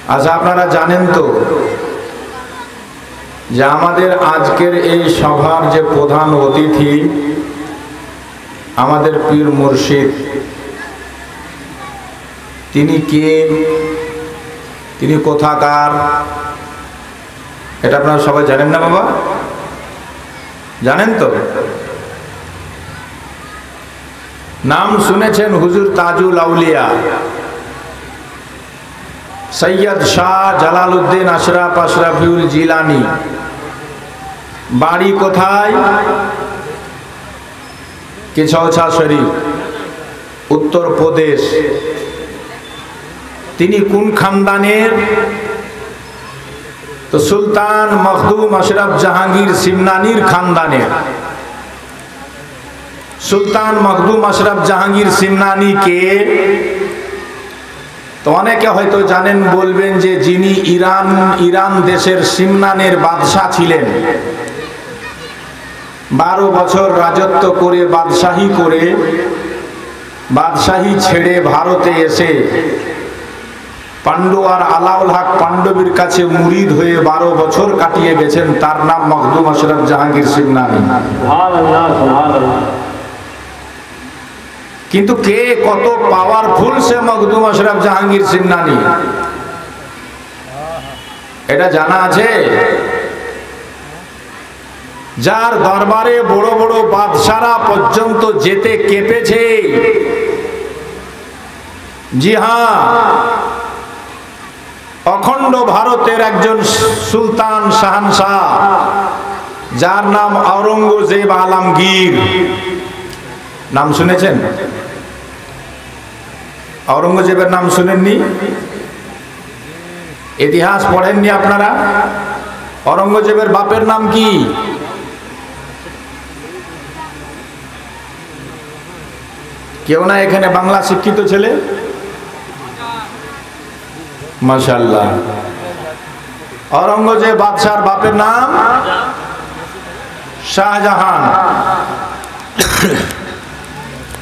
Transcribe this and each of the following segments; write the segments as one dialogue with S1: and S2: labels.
S1: আচ্ছা, আপনারা জানেন তো যে আমাদের আজকের এই সভার যে প্রধান অতিথি আমাদের পীর মুর্শিদ, তিনি কে, তিনি কোথাকার, এটা আপনারা সবাই জানেন না বাবা? জানেন তো? নাম শুনেছেন হুজুর তাজুল আউলিয়া সৈয়দ শাহ জালালউদ্দিন আশরাফ আশরাফিউল জিলানী। বাড়ি কোথায়? কেশওছা শরীফ, উত্তরপ্রদেশ। তিনি কোন খানদানের? তো সুলতান মখদুম আশরাফ জাহাঙ্গীর সিমনানির খানদানের। সুলতান মখদুম আশরাফ জাহাঙ্গীর সিমনানি কে? তো অনেকে হয়তো জানেন, বলবেন যে যিনি ইরান দেশের সিমনানের বাদশাহ ছিলেন, 12 বছর রাজত্ব করে বাদশাহী ছেড়ে ভারতে এসে পাণ্ডু আর আলাউল হক পাণ্ডবীর কাছে মুরিদ হয়ে 12 বছর কাটিয়ে গেছেন। তার নাম মখদুম আশরাফ জাহাঙ্গীর সিমনানি। কিন্তু কে কত পাওয়ারফুল সে মখদুম আশরাফ জাহাঙ্গীর সিমনানি, এটা জানা আছে? যার দরবারে বড় বড় বাদশারা পর্যন্ত যেতে কেঁপেছে। জি হ্যাঁ, অখণ্ড ভারতের একজন সুলতান শাহানশাহ, যার নাম আওরঙ্গজেব আলমগীর। নাম শুনেছেন? আওরঙ্গজেবের নাম শুনেননি? ইতিহাস পড়েননি আপনারা? আওরঙ্গজেবের বাপের নাম কি? কেউ না এখানে বাংলা শিক্ষিত ছেলে? মাশাআল্লাহ। আওরঙ্গজেব বাদশার বাপের নাম শাহজাহান।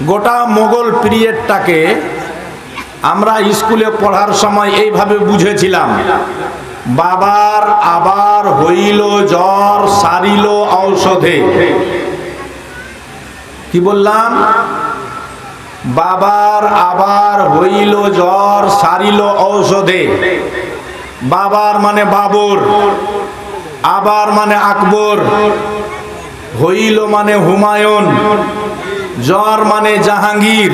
S1: গোটা মোগল পিরিয়ডটাকে আমরা স্কুলে পড়ার সময় এইভাবে বুঝেছিলাম: বাবার আবার হইল জ্বর, সারিল ঔষধে। কি বললাম? বাবার আবার হইল জ্বর, সারিল ঔষধে। বাবার মানে বাবর, আবার মানে আকবর, হইল মানে হুমায়ুন, জ্বর মানে জাহাঙ্গীর,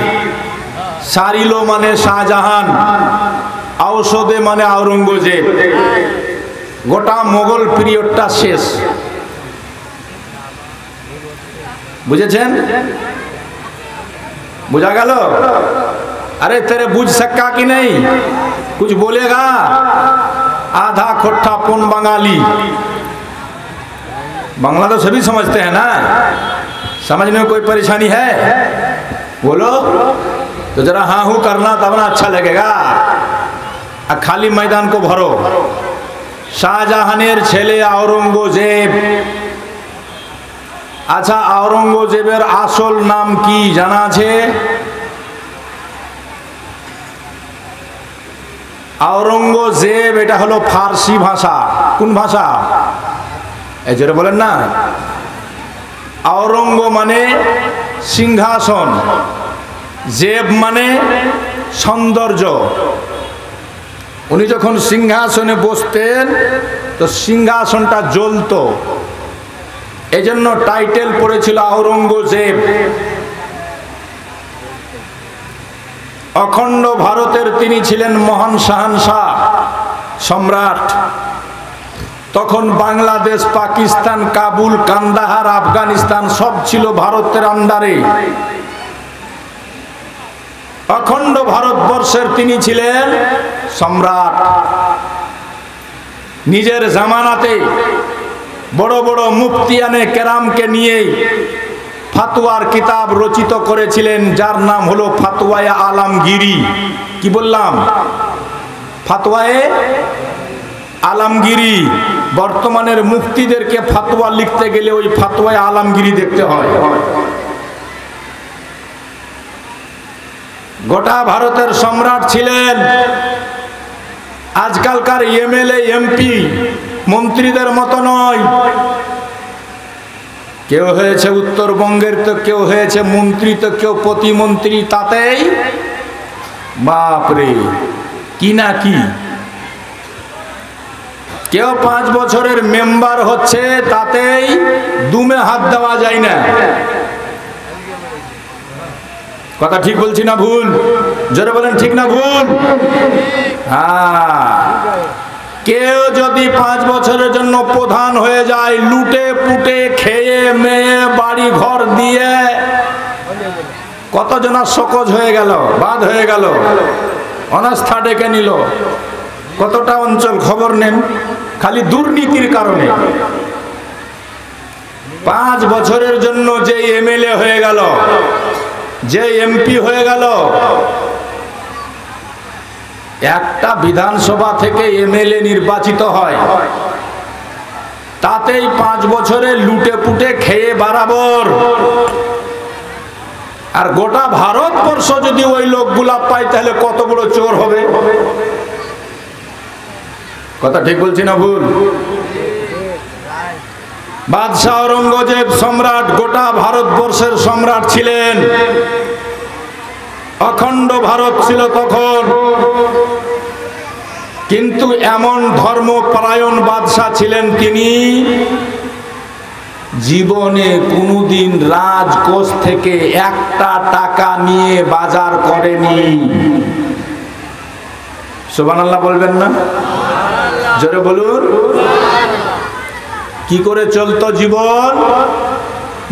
S1: সারিল মানে শাহজাহান, ঔষধে মানে আওরঙ্গজেব। গোটা মোগল পিরিয়ডটা শেষ। বুঝেছেন? बुझा गल? अरे तेरे बुझ सका कि नहीं? कुछ बोलेगा? आधा खोट्टा पुन बंगाली। बांग्ला तो सभी समझते हैं ना, समझने में कोई परेशानी है? बोलो तो जरा हाँ हूँ करना, तब ना अच्छा लगेगा। खाली मैदान को भरो। शाहजहानेर छेले औरंगजेब। আচ্ছা, আওরঙ্গজেবের আসল নাম কি জানা আছে? আওরঙ্গজেব এটা হলো ফার্সি ভাষা। কোন ভাষা? এই জোরে বলেন না। আওরঙ্গ মানে সিংহাসন, জেব মানে সৌন্দর্য। উনি যখন সিংহাসনে বসতেন তো সিংহাসনটা জ্বলতো, এজন্য টাইটেল পড়েছিল আওরঙ্গজেব। অখণ্ড ভারতের তিনি ছিলেন মহান শাহানশাহ, সম্রাট। তখন বাংলাদেশ, পাকিস্তান, কাবুল, কান্দাহার, আফগানিস্তান সব ছিল ভারতের আন্ডারে। অখণ্ড ভারতবর্ষের তিনি ছিলেন সম্রাট। নিজের জামানাতে বড় বড় মুফতিয়ানে কেরামকে নিয়ে ফাতোয়ার কিতাব রচিত করেছিলেন, যার নাম হলো ফাতোয়ায়ে আলমগীরি। কি বললাম? ফাতোয়ায়ে আলমগীরি। বর্তমানের মুফতিদেরকে ফাতোয়া লিখতে গেলে ওই ফাতোয়ায়ে আলমগীরি দেখতে হয়। গোটা ভারতের সম্রাট ছিলেন। আজকালকার এমএলএ এমপি মন্ত্রীদের মতো নয়। কেউ হয়েছে উত্তরবঙ্গের, তো কেউ হয়েছে মন্ত্রী, তো কেউ প্রতিমন্ত্রী, তাতেই বাপরে কি না কি। কেউ 5 বছরের মেম্বার হচ্ছে, তাতেই দুমে হাত দেওয়া যায় না। কথা ঠিক বলছি না ভুল? জোরে বলেন ঠিক না ভুল? হ্যাঁ, কেউ যদি 5 বছরের জন্য প্রধান হয়ে যায়, লুটে পুটে খেয়ে মেয়ে বাড়ি ঘর দিয়ে কতজনা সকজ হয়ে গেল, বাদ হয়ে গেল, অনাস্থা ডেকে নিল। কতটা অঞ্চল খবর নেন, খালি দুর্নীতির কারণে। 5 বছরের জন্য যে এমএলএ হয়ে গেল, যে এমপি হয়ে গেল, একটা বিধানসভা থেকে এমএলএ নির্বাচিত হয়, তাতেই 5 বছরে লুটে পুটে খেয়ে বরাবর। আর গোটা ভারতবর্ষ যদি ওই লোকগুলা পায়, তাহলে কত বড় চোর হবে। কথা ঠিক বলছি না ভুল? বাদশাহ ঔরঙ্গজেব সম্রাট, গোটা ভারতবর্ষের সম্রাট ছিলেন। অখণ্ড ভারত ছিল তখন, কিন্তু এমন ধর্মপরায়ণ বাদশাহ ছিলেন তিনি, জীবনে কোনোদিন রাজকোষ থেকে একটা টাকা নিয়ে বাজার করেনি। সুবহানাল্লাহ বলবেন না? জোরে বলুন। কি করে চলতো জীবন?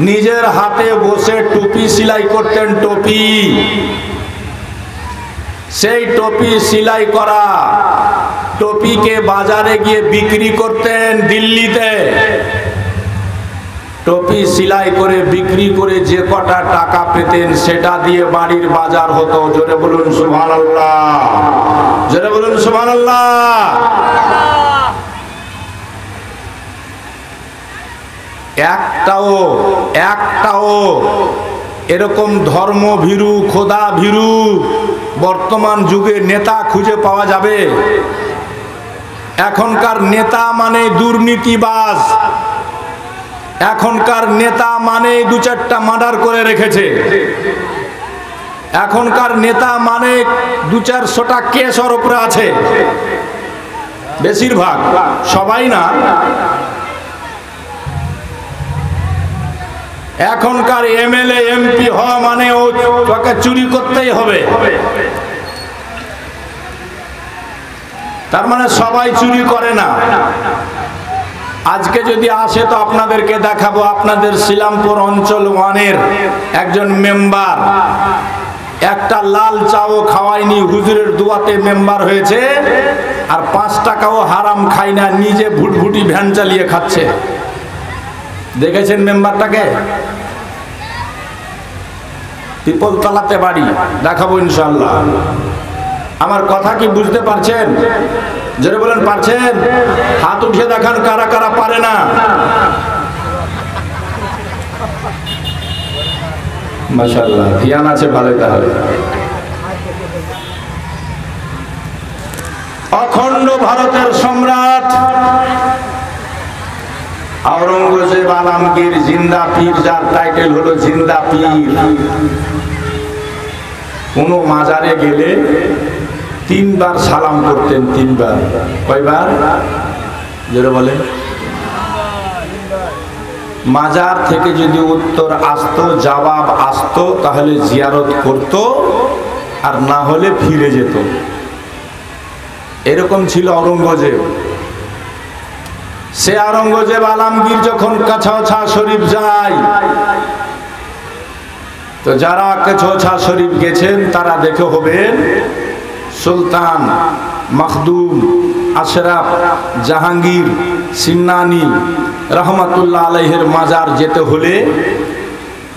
S1: নিজের হাতে বসে টুপি সেলাই করতেন। টুপি, সেই টুপি সেলাই করা টুপিকে বাজারে গিয়ে বিক্রি করতেন দিল্লিতে। টুপি সেলাই করে বিক্রি করে যে কটা টাকা পেতেন, সেটা দিয়ে বাড়ির বাজার হতো। জোরে বলুন সুবহানাল্লাহ, জোরে বলুন সুবহানাল্লাহ। একটাও এরকম ধর্মভীরু, খোদা ভীরু বর্তমান যুগে নেতা খুঁজে পাওয়া যাবে? এখনকার নেতা মানে দুর্নীতিবাজ, এখনকার নেতা মানে 2-4টা মার্ডার করে রেখেছে, এখনকার নেতা মানে 200-400টা কেস ওর উপরে আছে। বেশিরভাগ, সবাই না। এখনকার এমএলএ এমপি হওয়া মানে ও তোকে চুরি করতেই হবে। তার মানে সবাই চুরি করে না। আজকে যদি আসে তো আপনাদেরকে দেখাবো, আপনাদের শ্রীরামপুর অঞ্চল 1-এর একজন মেম্বার একটা লাল চাও খাওয়ায়নি, হুজুরের দুয়াতে মেম্বার হয়েছে, আর 5 টাকাও হারাম খায় না, নিজে ভুটভুটি ভ্যান চালিয়ে খাচ্ছে। দেখেছেন মেম্বারটাকে? পিপলতলাতে বাড়ি, দেখাবো ইনশাআল্লাহ। আমার কথা কি বুঝতে পারছেন? জোরে বলেন পারছেন? হাত উঠিয়ে দেখান কারা কারা পারে না। মাশাআল্লাহ, ধ্যান আছে ভালো। তাহলে অখণ্ড ভারতের সম্রাট ঔরঙ্গজেব আলমগীর জিন্দা পীর, যার টাইটেল হলো জিন্দা পীর। কোন মাজারে গেলে 3 বার সালাম করতেন। 3 বার। কয়বার? জোরে বলেন। মাজার থেকে যদি উত্তর আসতো, জবাব আসতো, তাহলে জিয়ারত করত, আর না হলে ফিরে যেত। এরকম ছিল ঔরঙ্গজেব। সে ঔরঙ্গজেব আলমগীর যখন কাছাওছা শরীফ যায়, তো যারা কাছাওছা শরীফ গেছেন তারা দেখে হবেন সুলতান মখদুম আশরাফ জাহাঙ্গীর সিন্নানি রহমতুল্লাহ আলাইহির মাজার যেতে হলে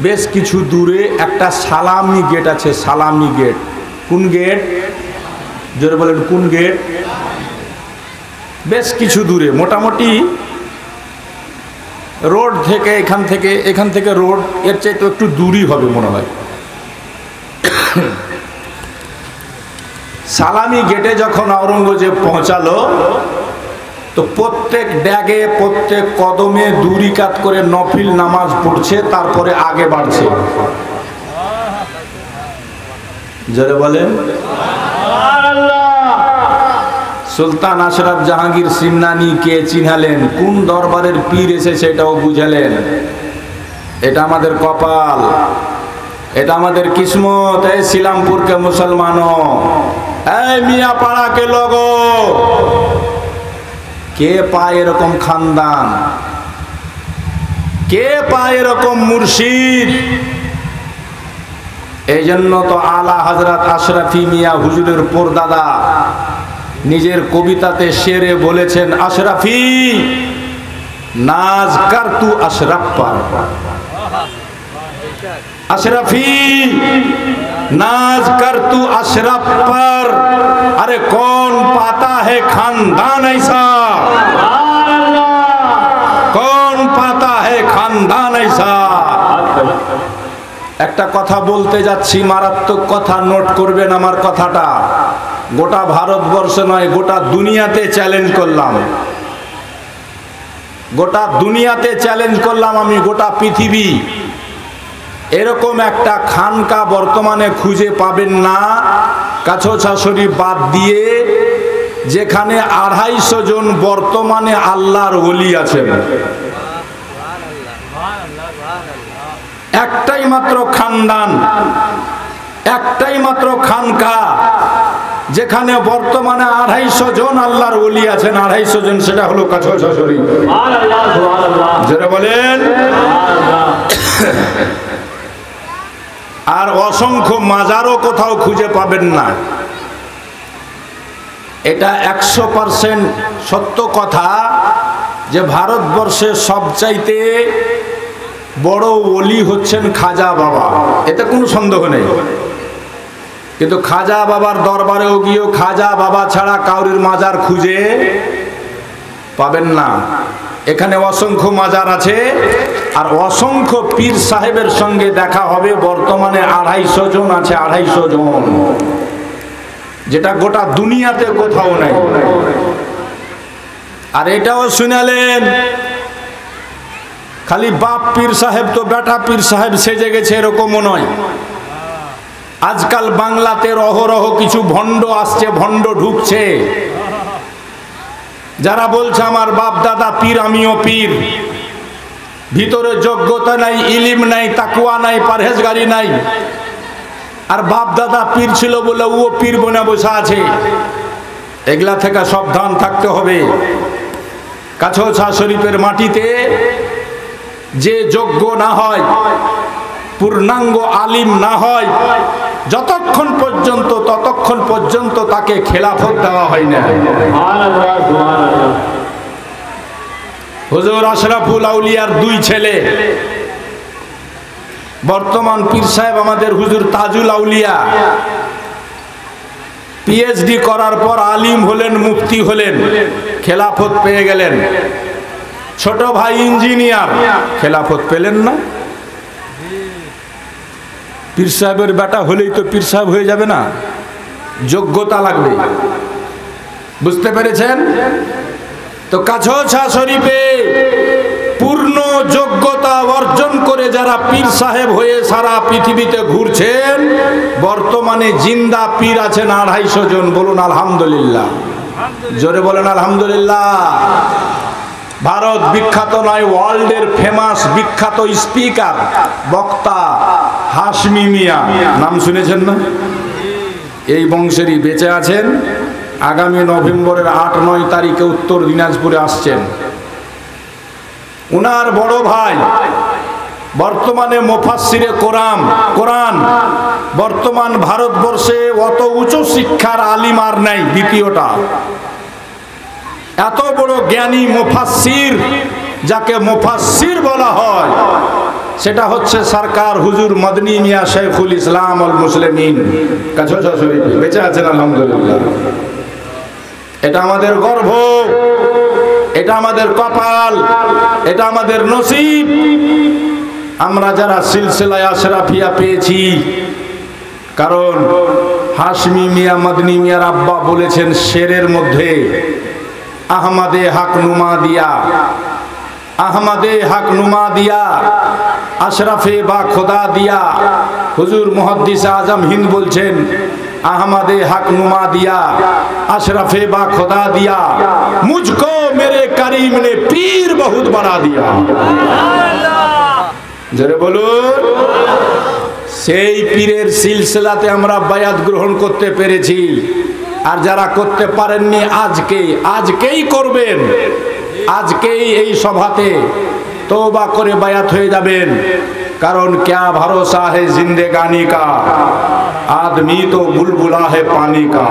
S1: বেশ কিছু দূরে একটা সালামি গেট আছে। সালামি গেট। কোন গেট? জোরে বলেন কোন গেট? বেশ কিছু দূরে, মোটামুটি রোড থেকে এখান থেকে রোড এর চাইতে একটু দূরই হবে মনে হয়। সালামি গেটে যখন আওরঙ্গজেব পৌঁছালো তো প্রত্যেক ড্যাগে প্রত্যেক কদমে 2 রাকাত করে নফিল নামাজ পড়ছে, তারপরে আগে বাড়ছে। জোরে বলেন সুলতান আশরাফ জাহাঙ্গীর সিমনানি কে চিনহালেন, কোন দরবারের পীর এসেছে এটাও বুঝালেন। এটা আমাদের কপাল, এটা আমাদের কিসমত। এই শিলামপুর কে মুসলমানো, এই মিয়া পাড়া কে লোগো, কে পায় এরকম খানদান, কে পায় এরকম মুর্শিদ? এই জন্য তো আলা হযরত আশরাফি মিয়া হুজুরের পরদাদা নিজের কবিতাতে শেরে বলেছেন, আশরাফি নাজ কর তু আশরাফ পর, अशरफी नाज कर तू अशरफ पर, अरे कौन पाता है खानदान ऐसा, कौन पाता है खानदान ऐसा। একটা কথা বলতে যাচ্ছি, মারাত্মক কথা, নোট করবেন আমার কথাটা। গোটা ভারতবর্ষ নয়, গোটা দুনিয়াতে চ্যালেঞ্জ করলাম, গোটা দুনিয়াতে চ্যালেঞ্জ করলাম আমি, গোটা পৃথিবী। এরকম একটা খানকা বর্তমানে খুঁজে পাবেন না, কাছোছা শরীফ বাদ দিয়ে, যেখানে 250 জন বর্তমানে আল্লাহর ওলি আছেন। একটাই মাত্র খানদান, একটাই মাত্র খানকা যেখানে বর্তমানে 250 জন আল্লাহর ওলি আছেন, 250 জন, সেটা হলো কাছোছা শরীফ। যারা বলেন, আর অসংখ্য মাজারও কোথাও খুঁজে পাবেন না। এটা 100% সত্য কথা যে ভারতবর্ষের সবচাইতে বড় ওলি হচ্ছেন খাজা বাবা, এতে কোনো সন্দেহ নেই। কিন্তু খাজা বাবার দরবারেও গিয়েও খাজা বাবা ছাড়া কাউরির মাজার খুঁজে পাবেন না। এখানে অসংখ্য মাজার আছে, আর অসংখ্য পীর সাহেবের সঙ্গে দেখা হবে। বর্তমানে 250 জন আছে, 250 জন, যেটা গোটা দুনিয়াতে কোথাও নাই। আর এটাও শুনালেন, খালি বাপ পীর সাহেব তো বেটা পীর সাহেব সেজে গেছে এরকমও নয়। আজকাল বাংলাতে অহরহ কিছু ভণ্ড আসছে, ভণ্ড ঢুকছে, যারা বলছে আমার বাপ দাদা পীর, আমিও পীর। ভিতরে যোগ্যতা নাই, ইলিম নাই, তাকওয়া নাই, পরহেজগারি নাই, আর বাপ দাদা পীর ছিল বলে ও পীর বনে বসে আছে। এগুলা থেকে সাবধান থাকতে হবে। কাছোছা শরীফের মাটিতে যে যোগ্য না হয়, পূর্ণাঙ্গ আলিম না হয়, যতক্ষণ পর্যন্ত ততক্ষণ পর্যন্ত তাকে খেলাফত দেওয়া হয় না। হুজুর আশরাফুল আউলিয়ার 2 ছেলে, বর্তমান পীর সাহেব আমাদের হুজুর তাজুল আউলিয়া, পিএইচডি করার পর আলিম হলেন, মুফতি হলেন, খেলাফত পেয়ে গেলেন। ছোট ভাই ইঞ্জিনিয়ার, খেলাফত পেলেন না। পীর সাহেবের বেটা হলেই তো পীর সাহেব হয়ে যাবে না, যোগ্যতা লাগবে। বুঝতে পেরেছেন তো? কাছোছা শরীফে পূর্ণ যোগ্যতা অর্জন করে যারা পীর সাহেব হয়ে সারা পৃথিবীতে ঘুরছেন, বর্তমানে জিন্দা পীর আছেন 250 জন। বলুন আলহামদুলিল্লাহ, জোরে বলেন আলহামদুলিল্লাহ। ভারত বিখ্যাত নয়, ওয়ার্ল্ডের ফেমাস বিখ্যাত স্পিকার বক্তা হাশমি মিয়া, নাম শুনেছেন না? এই বংশেরই বেঁচে আছেন। আগামী নভেম্বরের 8-9 তারিখে উত্তর দিনাজপুরে আসছেন। উনার বড় ভাই বর্তমানে মুফাসসিরে কোরআন, বর্তমান ভারতবর্ষে অত উচ্চ শিক্ষার আলিম আর নাই, দ্বিতীয়টা। এত বড় জ্ঞানী মুফাসসির, যাকে মুফাসসির বলা হয়, সেটা হচ্ছে সরকার হুজুর মদনী মিয়া শেখুল ইসলাম আল মুসলিমিন। কাছোছা শরীফ বেঁচে আছেন আলহামদুলিল্লাহ। এটা আমাদের গর্ব, এটা আমাদের কপাল, এটা আমাদের নসিব। আমরা যারা সিলসিলায়ে আশরাফিয়া পেয়েছি, কারণ হাশমি মিয়া মদনী মিয়ার আব্বা বলেছেন শেরের মধ্যে, আহমদে হক নুমা দিয়া, আহমদে হক নুমা দিয়া, আশরাফে বা খোদা দিয়া। হুজুর মুহাদ্দিস আজম হিন্দ বলছেন আহমদে হক নুমা दिया, अशरफे बा खुदा दिया, मुझको मेरे करीम ने पीर बहुत बना दिया। जरे बोलो, সেই পীরের সিলসিলাতে আমরা বায়াত গ্রহণ করতে পেরেছি। আর যারা করতে পারেননি আজকেই করবেন, আজকেই এই সভাতে তওবা করে বায়াত হয়ে যাবেন। কারণ क्या भरोसा है जिंदगानी का, आदमी तो बुलबुला है पानी का।